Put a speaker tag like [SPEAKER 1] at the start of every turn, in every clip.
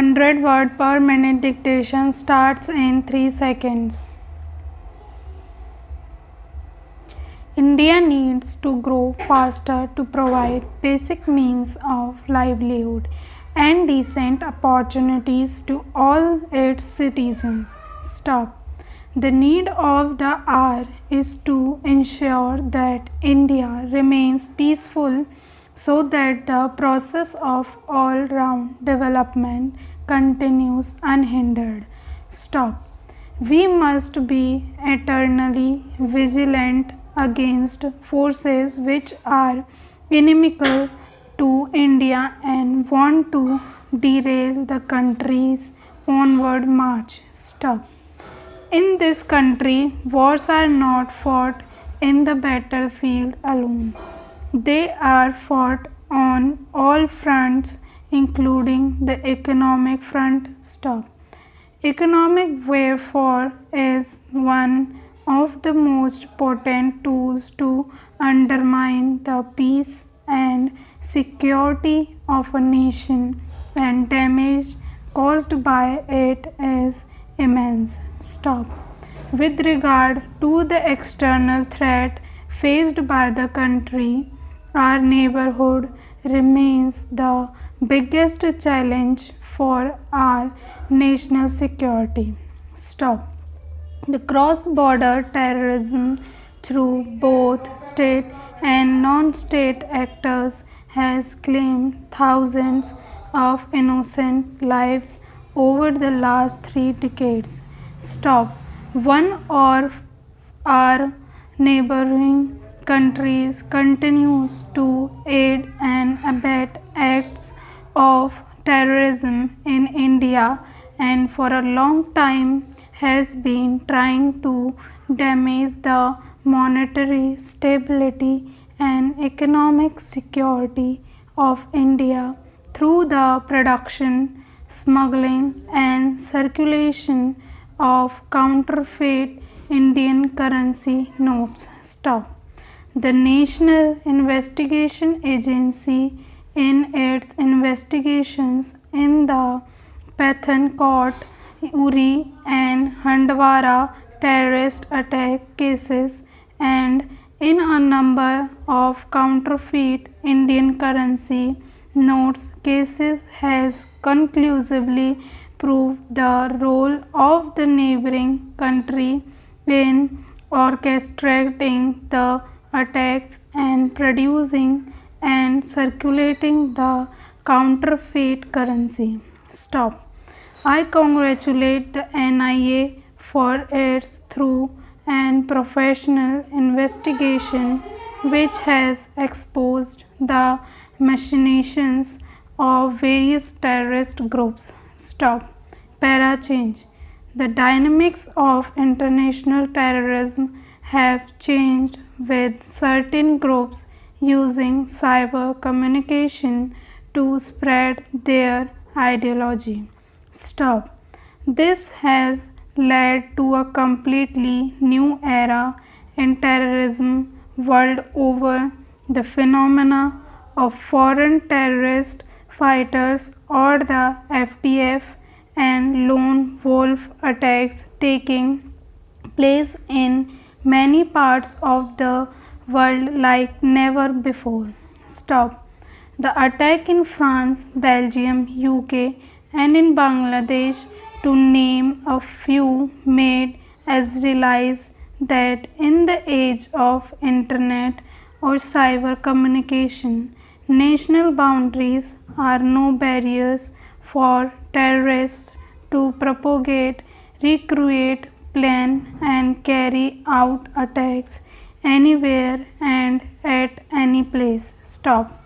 [SPEAKER 1] 100 word per minute dictation starts in 3 seconds. India needs to grow faster to provide basic means of livelihood and decent opportunities to all its citizens. Stop. The need of the hour is to ensure that India remains peaceful so that the process of all-round development continues unhindered. Stop. We must be eternally vigilant against forces which are inimical to India and want to derail the country's onward march. Stop. In this country, wars are not fought in the battlefield alone. They are fought on all fronts, including the economic front. Stop. Economic warfare is one of the most potent tools to undermine the peace and security of a nation, and damage caused by it is immense. Stop. With regard to the external threat faced by the country, our neighborhood remains the biggest challenge for our national security. Stop. The cross-border terrorism through both state and non-state actors has claimed thousands of innocent lives over the last 3 decades. Stop. One of our neighboring countries continues to aid and abet acts of terrorism in India and for a long time has been trying to damage the monetary stability and economic security of India through the production, smuggling and circulation of counterfeit Indian currency notes. Stop. The National Investigation Agency, in its investigations in the Pathankot, Uri and Handwara terrorist attack cases and in a number of counterfeit Indian currency notes cases, has conclusively proved the role of the neighboring country in orchestrating the attacks and producing and circulating the counterfeit currency. Stop. I congratulate the NIA for its thorough and professional investigation which has exposed the machinations of various terrorist groups. Stop. Para change. The dynamics of international terrorism have changed with certain groups using cyber communication to spread their ideology. Stop. This has led to a completely new era in terrorism world over. The phenomena of foreign terrorist fighters or the FTF and lone wolf attacks taking place in many parts of the world like never before. Stop. The attack in France, Belgium, UK and in Bangladesh, to name a few, made us realize that in the age of internet or cyber communication, national boundaries are no barriers for terrorists to propagate, recruit, plan and carry out attacks anywhere and at any place. Stop.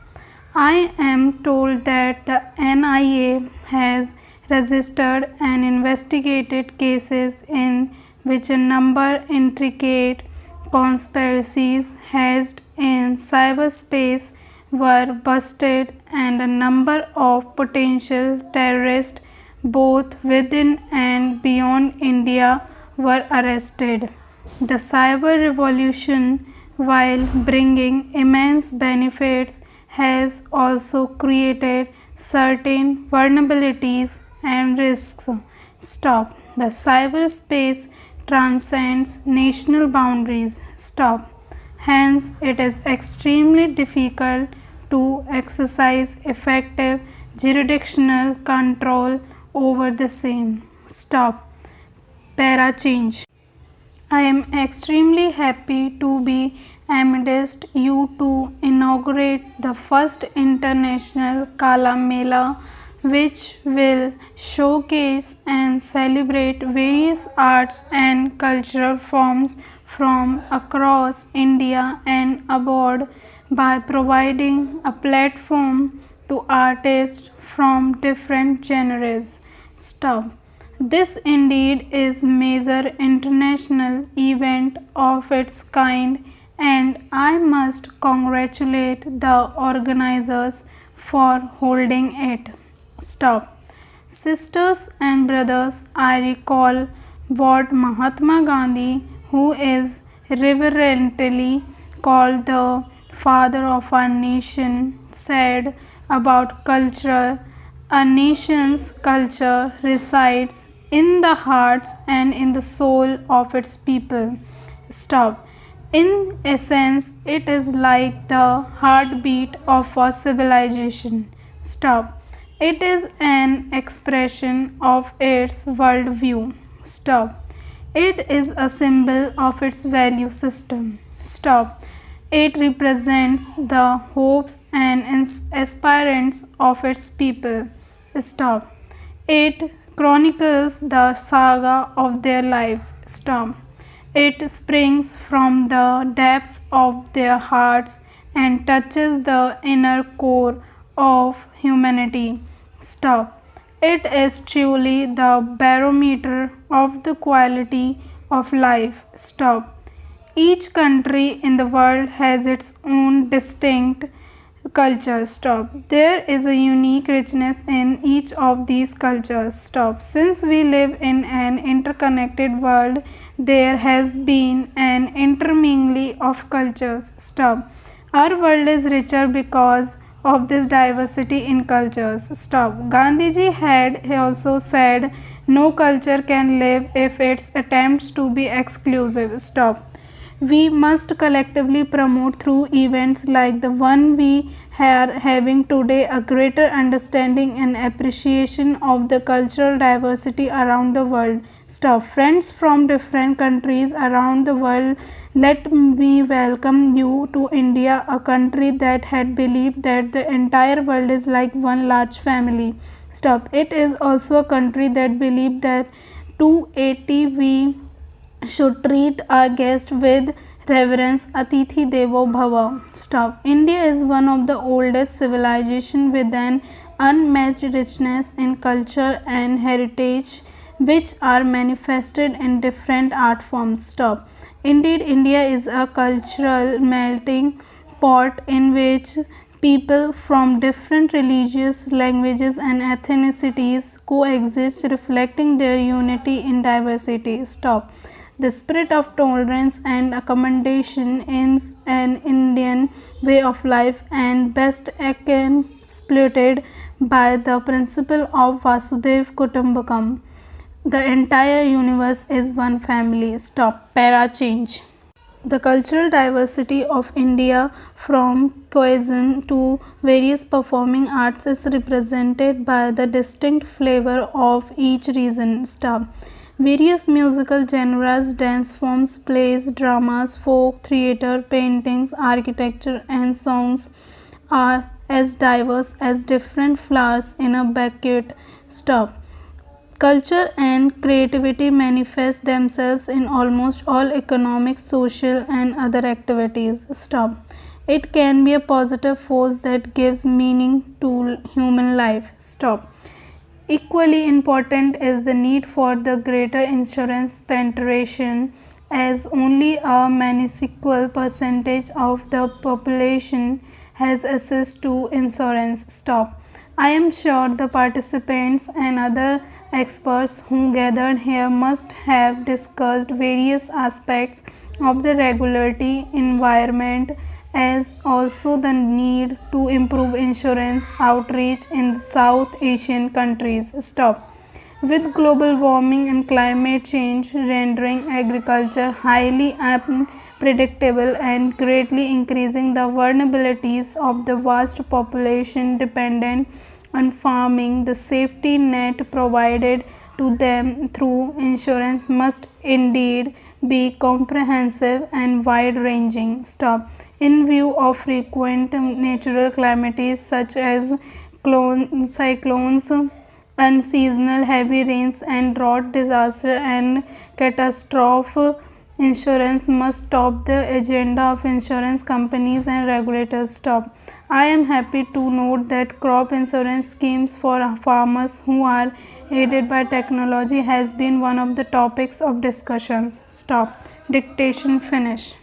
[SPEAKER 1] I am told that the NIA has registered and investigated cases in which a number intricate conspiracies hatched in cyberspace were busted and a number of potential terrorists both within and beyond India were arrested. The cyber revolution, while bringing immense benefits, has also created certain vulnerabilities and risks. Stop. The cyberspace transcends national boundaries. Stop. Hence, it is extremely difficult to exercise effective jurisdictional control over the same. Stop. Para change. I am extremely happy to be amidst you to inaugurate the first international Kala Mela, which will showcase and celebrate various arts and cultural forms from across India and abroad by providing a platform to artists from different genres. Stop. This indeed is major international event of its kind, and I must congratulate the organizers for holding it. Stop. Sisters and brothers, I recall what Mahatma Gandhi, who is reverently called the father of our nation, said about culture. A nation's culture resides in the hearts and in the soul of its people. Stop. In essence, it is like the heartbeat of a civilization. Stop. It is an expression of its worldview. Stop. It is a symbol of its value system. Stop. It represents the hopes and aspirations of its people. Stop. It chronicles the saga of their lives. Stop. It springs from the depths of their hearts and touches the inner core of humanity. Stop. It is truly the barometer of the quality of life. Stop. Each country in the world has its own distinct culture. Stop. There is a unique richness in each of these cultures. Stop. Since we live in an interconnected world, there has been an intermingling of cultures. Stop. Our world is richer because of this diversity in cultures. Stop. Gandhiji had also said, no culture can live if it attempts to be exclusive. Stop. We must collectively promote through events like the one we are having today a greater understanding and appreciation of the cultural diversity around the world. Stop. Friends from different countries around the world, let me welcome you to India, a country that had believed that the entire world is like one large family. Stop. It is also a country that believed that 280 we should treat our guest with reverence. Atithi Devo Bhava. Stop. India is one of the oldest civilizations with an unmatched richness in culture and heritage, which are manifested in different art forms. Stop. Indeed, India is a cultural melting pot in which people from different religious, languages, and ethnicities coexist, reflecting their unity in diversity. Stop. The spirit of tolerance and accommodation is an Indian way of life and best exploited by the principle of Vasudhaiva Kutumbakam. The entire universe is one family. Stop. Para change. The cultural diversity of India, from cuisine to various performing arts, is represented by the distinct flavor of each region. Stop. Various musical genres, dance forms, plays, dramas, folk, theatre, paintings, architecture, and songs are as diverse as different flowers in a bouquet. Stop. Culture and creativity manifest themselves in almost all economic, social, and other activities. Stop. It can be a positive force that gives meaning to human life. Stop. Equally important is the need for the greater insurance penetration, as only a minuscule percentage of the population has access to insurance. Stop. I am sure the participants and other experts who gathered here must have discussed various aspects of the regulatory environment, as also the need to improve insurance outreach in South Asian countries. Stop. With global warming and climate change rendering agriculture highly unpredictable and greatly increasing the vulnerabilities of the vast population dependent on farming, the safety net provided to them through insurance must indeed be comprehensive and wide ranging. Stop. In view of frequent natural calamities such as cyclones, unseasonal heavy rains and drought disaster and catastrophe, insurance must top the agenda of insurance companies and regulators. Stop. I am happy to note that crop insurance schemes for farmers who are aided by technology has been one of the topics of discussions. Stop. Dictation finish.